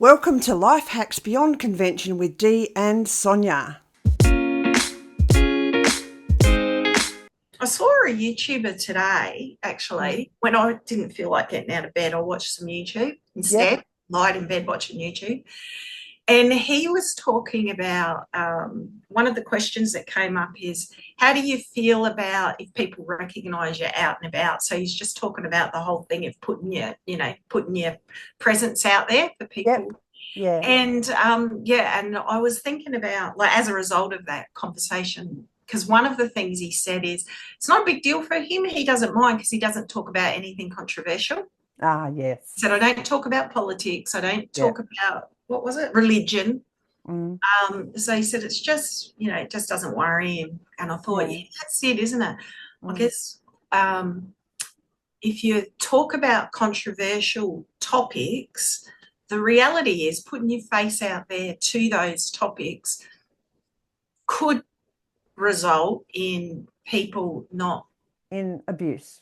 Welcome to Life Hacks Beyond Convention with Dee and Sonia. I saw a YouTuber today, actually, when I didn't feel like getting out of bed. I watched some YouTube instead, Yep. lied in bed watching YouTube. And he was talking about one of the questions that came up is, how do you feel about if people recognize you out and about? So he's just talking about the whole thing of putting your presence out there for people. Yep. Yeah. And and I was thinking about, like, as a result of that conversation, because one of the things he said is it's not a big deal for him. He doesn't mind because he doesn't talk about anything controversial. Ah, yes. He said, I don't talk about politics. I don't Yep. talk about, what was it, religion. Mm, So he said it's just, it just doesn't worry him. And I thought, yeah. yeah, that's it, isn't it? I Mm, guess if you talk about controversial topics, the reality is putting your face out there to those topics could result in people not, in abuse.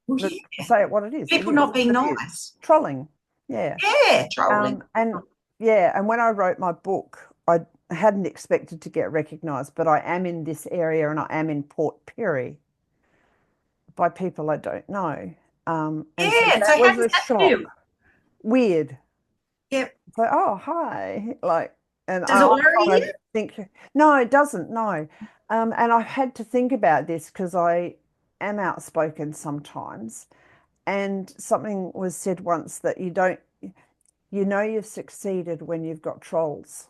well, Let's yeah, say it what it is. It people is. not It's being abuse. nice. Trolling. Yeah. Yeah, trolling. And yeah, and when I wrote my book, I hadn't expected to get recognised, but I am in this area and I am in Port Pirie by people I don't know. And so Yeah, so that how was does a that feel? shock. Weird. Yeah. So, oh, hi. Like, and Does it I worry kind you? of think, no, it doesn't, no. And I've had to think about this because I am outspoken sometimes. And something was said once that you know you've succeeded when you've got trolls.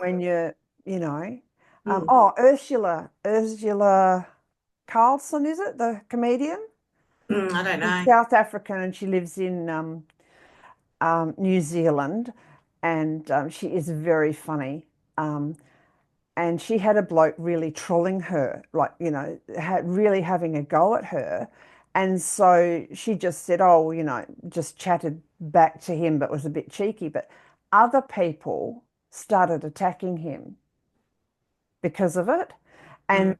When you know, Mm. oh, Ursula Carlson, is it, the comedian? I don't She's know. South African and she lives in New Zealand, and she is very funny. Um, and she had a bloke really trolling her, like, really having a go at her. And so she just said, oh, just chatted back to him, but was a bit cheeky. But other people started attacking him because of it. Mm. And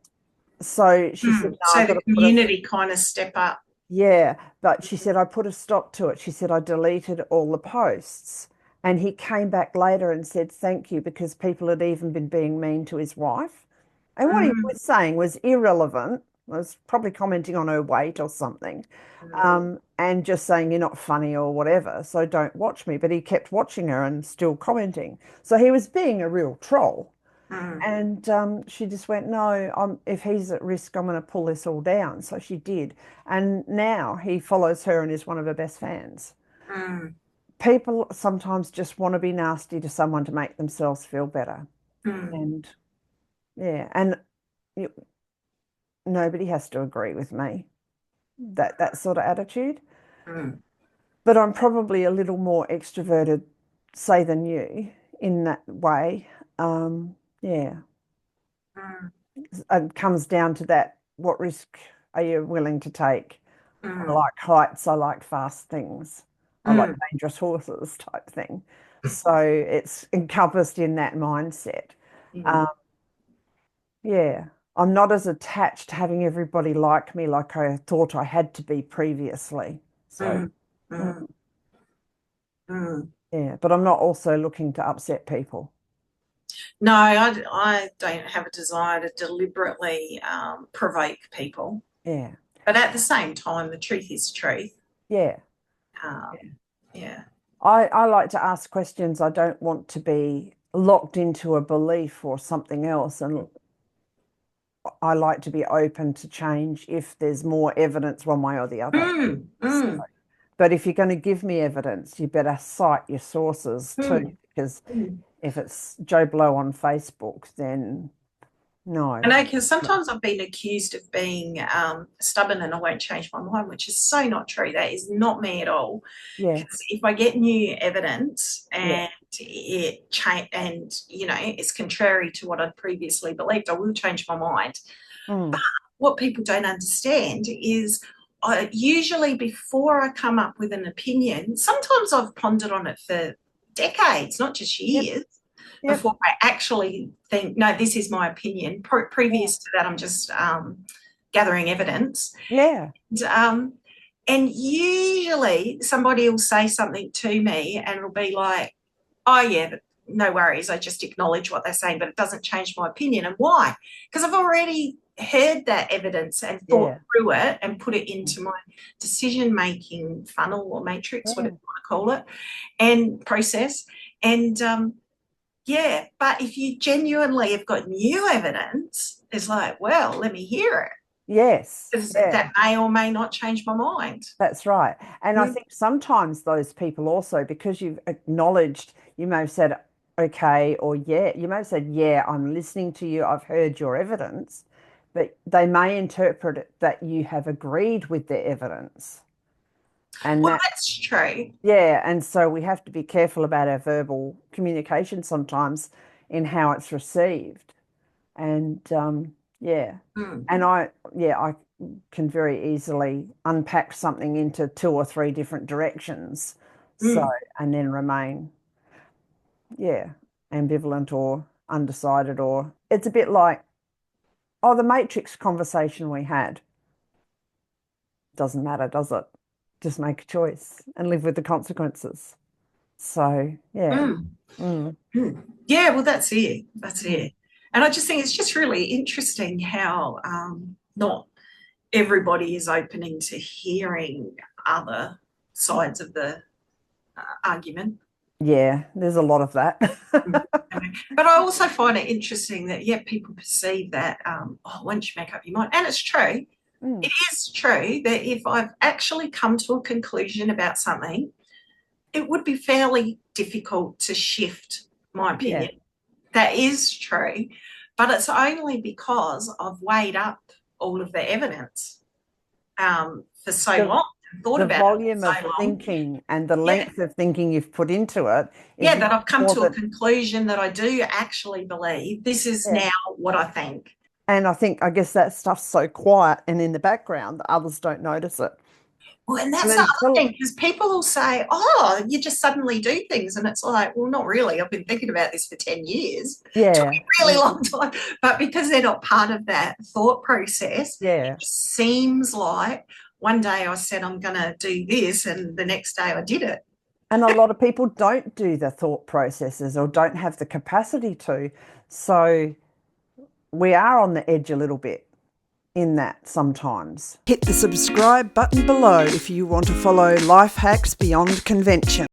so she said, no, So I've got the to put a, community kind of step up. yeah, but she said, I put a stop to it. She said, I deleted all the posts. And he came back later and said, thank you, because people had even been being mean to his wife. And what he Mm. was saying was irrelevant, was probably commenting on her weight or something, and just saying, you're not funny or whatever, so don't watch me. But he kept watching her and still commenting. So he was being a real troll. Mm. And she just went, no, if he's at risk, I'm going to pull this all down. So she did. And now he follows her and is one of her best fans. Mm. People sometimes just want to be nasty to someone to make themselves feel better. Mm. And yeah, and you, nobody has to agree with me, that sort of attitude. Mm. But I'm probably a little more extroverted, say, than you in that way. Yeah. Mm. It comes down to that. What risk are you willing to take? I Mm. like heights, I like fast things, I like Mm. dangerous horses type thing. So it's encompassed in that mindset. Mm. Um, yeah, I'm not as attached to having everybody like me like I thought I had to be previously. So, Mm. mm, Mm. Mm. yeah, but I'm not also looking to upset people. No, I don't have a desire to deliberately provoke people. Yeah, But at the same time, the truth is truth. yeah. Um, yeah. I like to ask questions. I don't want to be locked into a belief or something else. And I like to be open to change if there's more evidence one way or the other. Mm. So, Mm. but if you're going to give me evidence, you better cite your sources too, Mm. because Mm. if it's Joe Blow on Facebook, then I no. know, because sometimes I've been accused of being stubborn and I won't change my mind, which is so not true. That is not me at all. Yeah, Because if I get new evidence yeah, and it's contrary to what I'd previously believed, I will change my mind. mm, What people don't understand is usually before I come up with an opinion, sometimes I've pondered on it for decades, not just yep, years, yep, before I actually think, no, this is my opinion. yeah, Previous to that, I'm just gathering evidence. yeah, And, and usually usually somebody will say something to me and it'll be like, oh, yeah, no worries. I just acknowledge what they're saying, but it doesn't change my opinion. And why? Because I've already heard that evidence and thought through it and put it into my decision-making funnel or matrix, whatever you want to call it, and process. And yeah, but if you genuinely have got new evidence, it's like, well, let me hear it. Yes. That may or may not change my mind. That's right. And I think sometimes those people also, because you've acknowledged, you may have said, okay, or yeah, you may have said, yeah, I'm listening to you, I've heard your evidence, but they may interpret it that you have agreed with their evidence. And well, that's true. Yeah, and so we have to be careful about our verbal communication sometimes in how it's received. And yeah, and I can very easily unpack something into 2 or 3 different directions. So, and then remain, ambivalent or undecided, or it's a bit like, oh, the Matrix conversation we had. Doesn't matter, does it? Just make a choice and live with the consequences. So, yeah. Yeah, well, that's it. That's it. And I just think it's just really interesting how not everybody is opening to hearing other sides of the argument. Yeah, there's a lot of that. But I also find it interesting that, people perceive that, once you make up your mind, and it's true, it is true that if I've actually come to a conclusion about something, it would be fairly difficult to shift my opinion. Yeah. That is true, but it's only because I've weighed up all of the evidence for so long. Thought about the volume of thinking and the length of thinking you've put into it. That I've come to a conclusion that I do actually believe this is now what I think. And I guess that stuff's so quiet and in the background that others don't notice it. Well, and that's the other thing, because people will say, oh, you just suddenly do things. And it's like, well, not really. I've been thinking about this for 10 years. Yeah. It took me a really long time. But because they're not part of that thought process, it seems like one day I said I'm going to do this and the next day I did it. And a lot of people don't do the thought processes or don't have the capacity to. So we are on the edge a little bit in that sometimes. Hit the subscribe button below if you want to follow Life Hacks Beyond Convention.